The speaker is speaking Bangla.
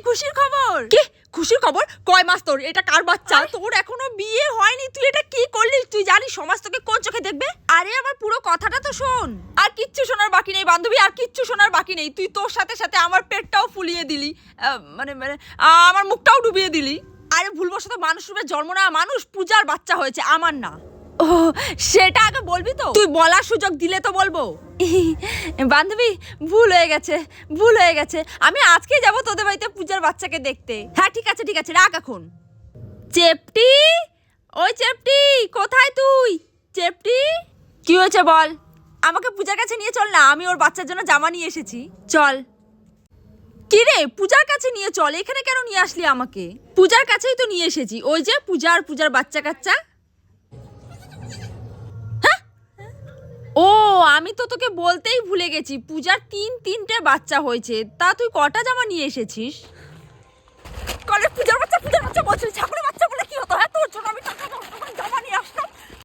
খুশির খবর। কি খুশির খবর? কয় মাস তোর? এটা কার বাচ্চা? তোর এখনো বিয়ে হয়নি, তুই এটা কি করলি? তুই জানিস সমাজ তোকে কোন চোখে দেখবে? আরে আমার পুরো কথাটা তো শোন। আর কিচ্ছু শোনার বাকি নেই বান্ধবী, আর কিচ্ছু শোনার বাকি নেই। তুই তোর সাথে সাথে আমার পেটটাও ফুলিয়ে দিলি, মানে মানে আমার মুখটাও ডুবিয়ে দিলি। আরে ভুলবশত মানুষ রূপে জন্ম নেওয়া মানুষ, পূজার বাচ্চা হয়েছে, আমার না। ও সেটা আগে বলবি তো? তুই বলার সুযোগ দিলে তো বলবো। বান্ধবী ভুল হয়ে গেছে, ভুল হয়ে গেছে। আমি আজকেই যাবো তোদের বাড়িতে পূজার বাচ্চাকে দেখতে। হ্যাঁ ঠিক আছে ঠিক আছে, রাখ এখন। চেপটি, ওই চেপটি, কোথায় তুই? চেপটি, কি হয়েছে বল? আমাকে পূজার কাছে নিয়ে চল না, আমি ওর বাচ্চার জন্য জামা নিয়ে এসেছি। চল। কি রে, পূজার কাছে নিয়ে চল। এখানে কেন নিয়ে আসলি আমাকে? পূজার কাছেই তো নিয়ে এসেছি। ওই যে পূজা আর পূজার বাচ্চা কাচ্চা। ও আমি তো তোকে বলতেই ভুলে গেছি, পূজার তিনটে বাচ্চা হয়েছে। তা তুই কটা জামা নিয়ে এসেছিস? কলে পূজার